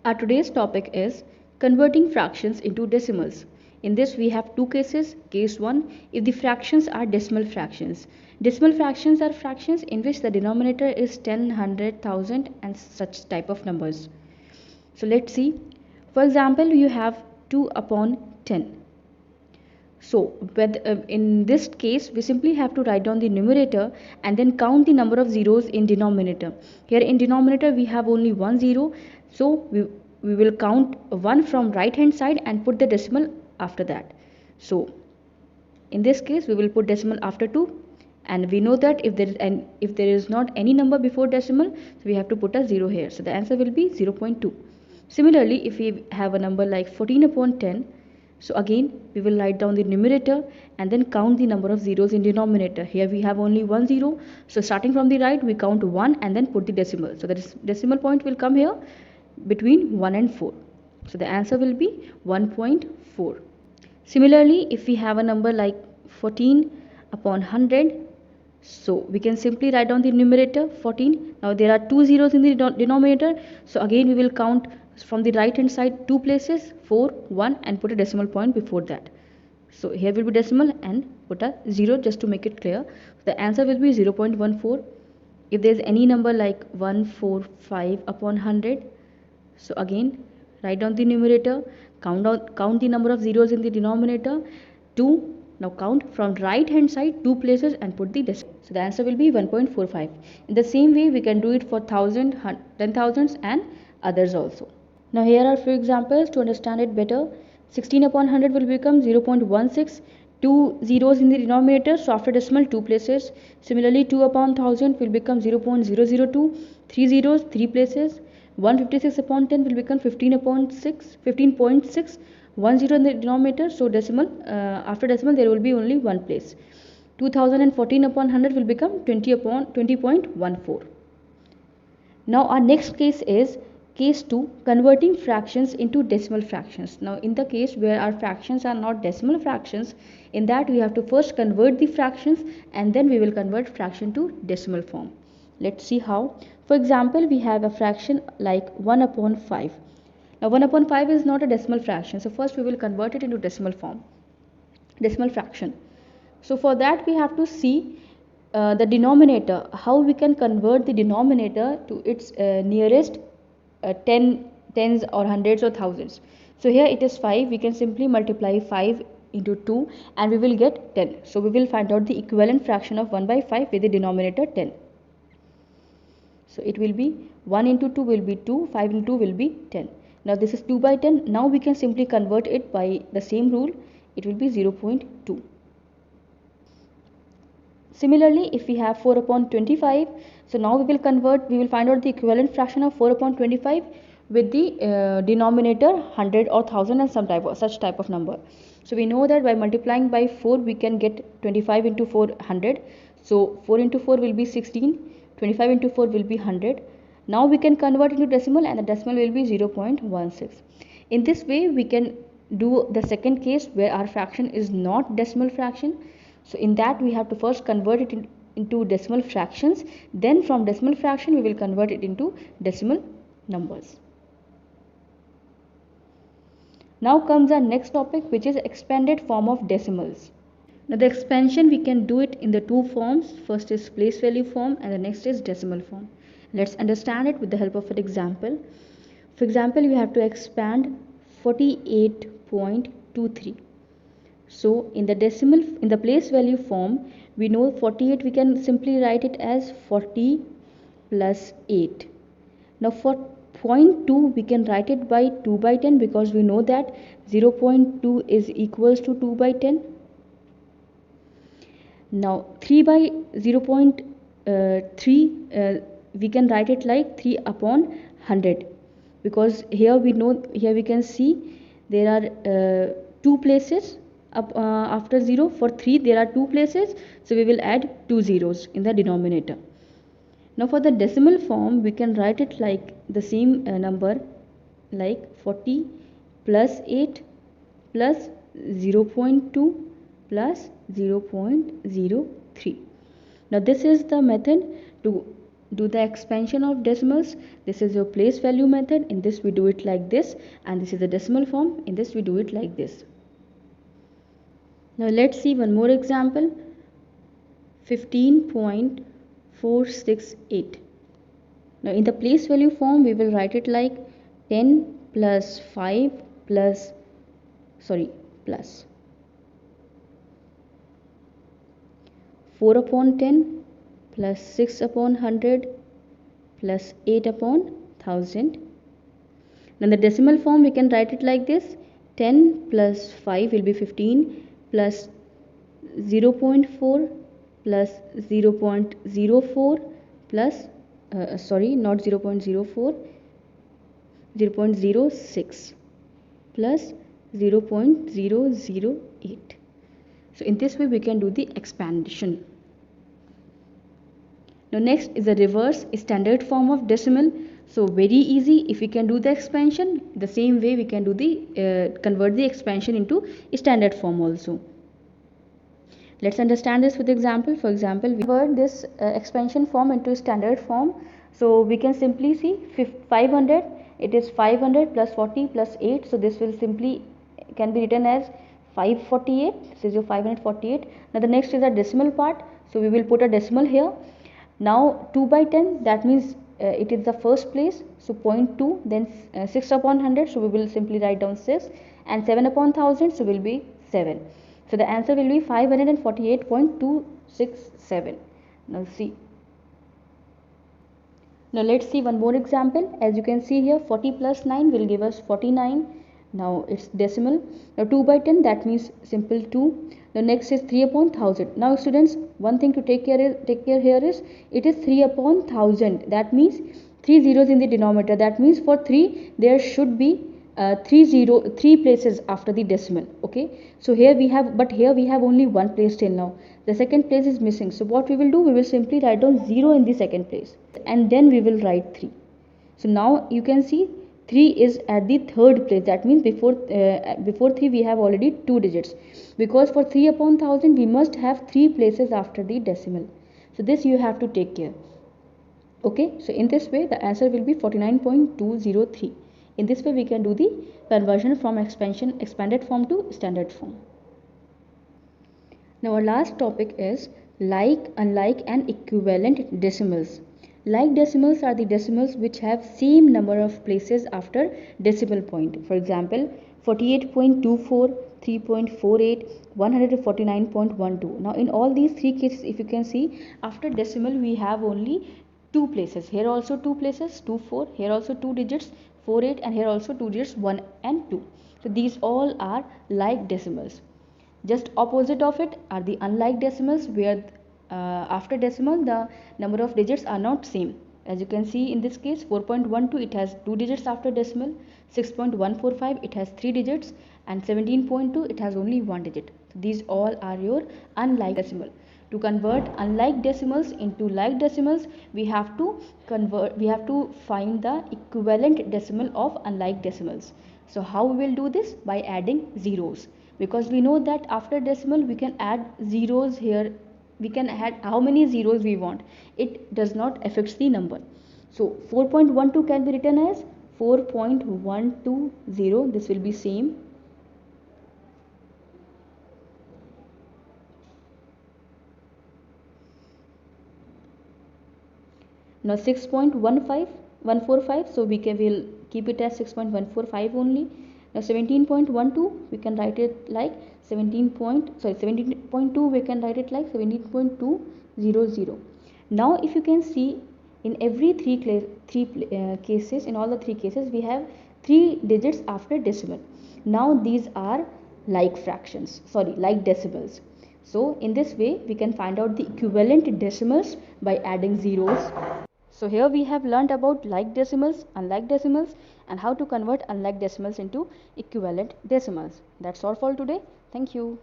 Our today's topic is converting fractions into decimals. In this we have two cases. Case 1, if the fractions are decimal fractions. Decimal fractions are fractions in which the denominator is 10, 100, 1000 and such type of numbers. So let's see. For example, you have 2 upon 10. So in this case we simply have to write down the numerator and then count the number of zeros in denominator. Here in denominator we have only one zero, so we will count 1 from right hand side and put the decimal after that. So in this case we will put decimal after 2, and we know that if there is not any number before decimal, so we have to put a 0 here. So the answer will be 0.2. Similarly, if we have a number like 14 upon 10, so again we will write down the numerator and then count the number of zeros in denominator. Here we have only one zero, so starting from the right we count 1 and then put the decimal. So the decimal point will come here between 1 and 4. So the answer will be 1.4. Similarly, if we have a number like 14 upon 100, so we can simply write down the numerator 14. Now there are two zeros in the denominator, so again we will count from the right hand side two places, 4, 1 and put a decimal point before that. So here will be decimal and put a 0 just to make it clear. The answer will be 0.14. If there is any number like 145 upon 100, so again write down the numerator, count the number of zeros in the denominator, 2. Now count from right hand side two places and put the decimal. So the answer will be 1.45. In the same way we can do it for 1000, 10,000s and others also. Now here are few examples to understand it better. 16 upon 100 will become 0.16. Two zeros in the denominator, so after decimal two places. Similarly 2 upon 1000 will become 0.002. Three zeros, three places. 156 upon 10 will become 15 upon 6, 15.6. 1 0 in the denominator, so decimal after decimal there will be only one place. 2014 upon 100 will become 20 upon 20.14. Now our next case is case 2, converting fractions into decimal fractions. Now in the case where our fractions are not decimal fractions, in that we have to first convert the fractions and then we will convert fraction to decimal form. Let's see how. For example, we have a fraction like 1 upon 5. Now 1 upon 5 is not a decimal fraction, so first we will convert it into decimal form, decimal fraction. So for that we have to see the denominator, how we can convert the denominator to its nearest tens or hundreds or thousands. So here it is 5, we can simply multiply 5 into 2 and we will get 10. So we will find out the equivalent fraction of 1 by 5 with the denominator 10. So it will be 1 into 2 will be 2, 5 into 2 will be 10. Now this is 2 by 10. Now we can simply convert it by the same rule. It will be 0.2. Similarly, if we have 4 upon 25, so now we will find out the equivalent fraction of 4 upon 25 with the denominator 100 or 1000 and such type of number. So we know that by multiplying by 4 we can get 25 into 4 100. So 4 into 4 will be 16, 25 into 4 will be 100. Now we can convert into decimal and the decimal will be 0.16. In this way we can do the second case where our fraction is not decimal fraction. So in that we have to first convert it into decimal fractions, then from decimal fraction we will convert it into decimal numbers. Now comes our next topic, which is expanded form of decimals. Now the expansion we can do it in the two forms. First is place value form and the next is decimal form. Let's understand it with the help of an example. For example, we have to expand 48.23. So in the place value form, we know 48 we can simply write it as 40 plus 8. Now for 0.2 we can write it by 2 by 10 because we know that 0.2 is equals to 2 by 10. Now 3 by 0.3 we can write it like 3 upon 100 because here we can see there are two places after 0. For 3 there are two places, so we will add two zeros in the denominator. Now for the decimal form we can write it like the same number like 40 plus 8 plus 0.2 plus 0.03. Now this is the method to do the expansion of decimals, this is your place value method. In this we do it like this, and this is the decimal form. In this we do it like this. Now let's see one more example. 15.468. Now in the place value form we will write it like 10 plus 5 plus 4 upon 10 plus 6 upon 100 plus 8 upon 1000. Now in the decimal form we can write it like this. 10 plus 5 will be 15 plus 0.4 plus 0.04 plus not 0.04, 0.06 plus 0.008. So in this way we can do the expansion. Now next is the reverse standard form of decimal. So very easy. If we can do the expansion, the same way we can do the convert the expansion into standard form also. Let's understand this with example. For example, we convert this expansion form into standard form. So we can simply see 500. It is 500 plus 40 plus 8. So this will simply can be written as 548. This is your 548. Now the next is the decimal part. So we will put a decimal here. Now 2 by 10, that means it is the first place. So 0.2, then 6 upon 100. So we will simply write down 6, and 7 upon 1000. So will be 7. So the answer will be 548.267. Now see. Now let's see one more example. As you can see here, 40 plus 9 will give us 49. Now it's decimal. Now 2 by 10, that means simple 2. The next is 3 upon 1000. Now students, one thing to take care here is it is 3 upon 1000. That means 3 zeros in the denominator. That means for 3 there should be 3 places after the decimal. Okay, so here we have only one place till now. The second place is missing. So what we will do, we will simply write down 0 in the second place, and then we will write 3. So now you can see 3 is at the third place. That means before 3 we have already 2 digits, because for 3 upon 1000 we must have 3 places after the decimal. So this you have to take care. Okay, so in this way the answer will be 49.203. In this way we can do the conversion from expanded form to standard form. Now our last topic is like, unlike and equivalent decimals. Like decimals are the decimals which have same number of places after decimal point. For example, 48.24, 3.48, 149.12. Now in all these three cases, if you can see, after decimal we have only 2 places. Here also 2 places, 2, 4. Here also 2 digits, 4, 8, and here also 2 digits, 1 and 2. So these all are like decimals. Just opposite of it are the unlike decimals, where after decimal the number of digits are not same. As you can see in this case, 4.12 it has 2 digits after decimal, 6.145 it has 3 digits, and 17.2 it has only 1 digit. So these all are your unlike decimal. To convert unlike decimals into like decimals, we have to find the equivalent decimal of unlike decimals. So how we will do this? By adding zeros, because we know that after decimal we can add zeros here. We can add how many zeros we want. It does not affect the number. So 4.12 can be written as 4.120. This will be same. Now 6.145, so will keep it as 6.145 only. Now 17.12 we can write it like 17.2 we can write it like 17.200. Now if you can see, in every cases, in all the 3 cases we have 3 digits after decimal. Now these are like fractions, like decimals. So in this way we can find out the equivalent decimals by adding zeros. So here we have learned about like decimals, unlike decimals, and how to convert unlike decimals into equivalent decimals. That's all for today. Thank you.